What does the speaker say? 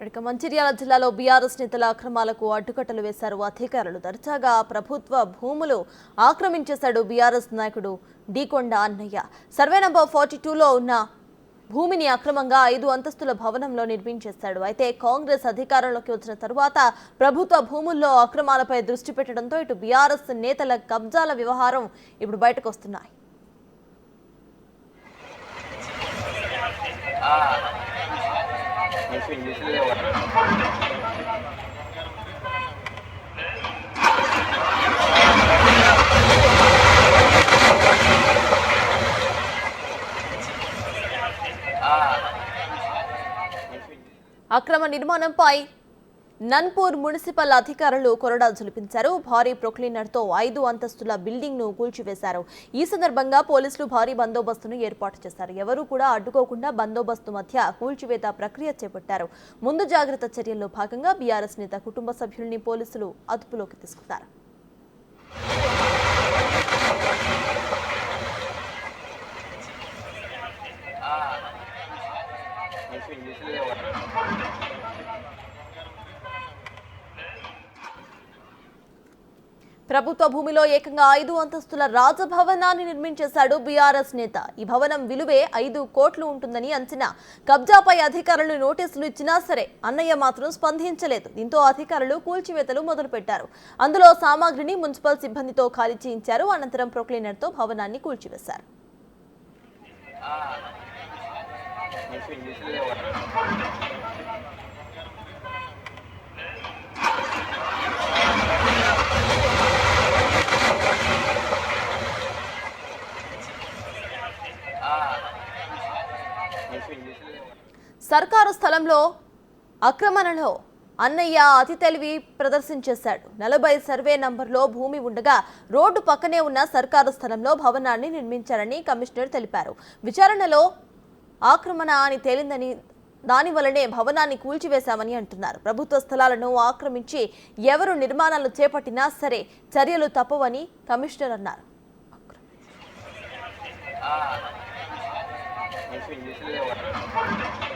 ఇక మంచిర్యాల జిల్లాలో బీఆర్ఎస్ నేతల అక్రమాలకు అడ్డుకట్టలు వేశారు అధికారులు. దర్జాగా ప్రభుత్వ భూములు ఆక్రమించేశాడు బీఆర్ఎస్ నాయకుడు డీకొండ అన్నయ్య. సర్వే నంబర్ 42లో ఉన్న భూమిని అక్రమంగా 5 అంతస్తుల భవనంలో నిర్మించేశాడు. అయితే కాంగ్రెస్ అధికారంలోకి వచ్చిన తరువాత ప్రభుత్వ భూముల్లో అక్రమాలపై దృష్టి పెట్టడంతో ఇటు బీఆర్ఎస్ నేతల కబ్జాల వ్యవహారం ఇప్పుడు బయటకు వస్తున్నాయి. అక్రమ నిర్మాణంపై నన్పూర్ మున్సిపల్ అధికారులు కొరడా జులిపించారు. భారీ ప్రొక్లీనర్తో 5 అంతస్తుల బిల్డింగ్ ను కూల్చివేశారు. ఈ సందర్భంగా పోలీసులు భారీ బందోబస్తును ఏర్పాటు చేశారు. ఎవరూ కూడా అడ్డుకోకుండా బందోబస్తు మధ్య కూల్చివేత ప్రక్రియ చేపట్టారు. ముందు జాగ్రత్త చర్యల్లో భాగంగా బీఆర్ఎస్ నేత కుటుంబ సభ్యుల్ని పోలీసులు అదుపులోకి తీసుకున్నారు. ప్రభుత్వ భూమిలో ఏకంగా 5 అంతస్తుల రాజభవనాన్ని నిర్మించేశాడు బీఆర్ఎస్ నేత. ఈ భవనం విలువే 5 కోట్లు ఉంటుందని అంచనా. కబ్జాపై అధికారులు నోటీసులు ఇచ్చినా సరే అన్నయ్య మాత్రం స్పందించలేదు. దీంతో అధికారులు కూల్చివేతలు మొదలుపెట్టారు. అందులో సామాగ్రిని మున్సిపల్ సిబ్బందితో ఖాళీ చేయించారు. అనంతరం ప్రొక్లీనర్తో భవనాన్ని కూల్చివేశారు. సర్కారు స్థలంలో ఆక్రమణలో అన్నయ్య అతి తెలివి ప్రదర్శించేశాడు. 40 సర్వే నంబర్లో భూమి ఉండగా రోడ్డు పక్కనే ఉన్న సర్కారు స్థలంలో భవనాన్ని నిర్మించారని కమిషనర్ తెలిపారు. విచారణలో ఆక్రమణ అని తేలిందని, దాని వల్లనే భవనాన్ని కూల్చివేశామని అంటున్నారు. ప్రభుత్వ స్థలాలను ఆక్రమించి ఎవరు నిర్మాణాలు చేపట్టినా సరే చర్యలు తప్పవని కమిషనర్ అన్నారు. Ini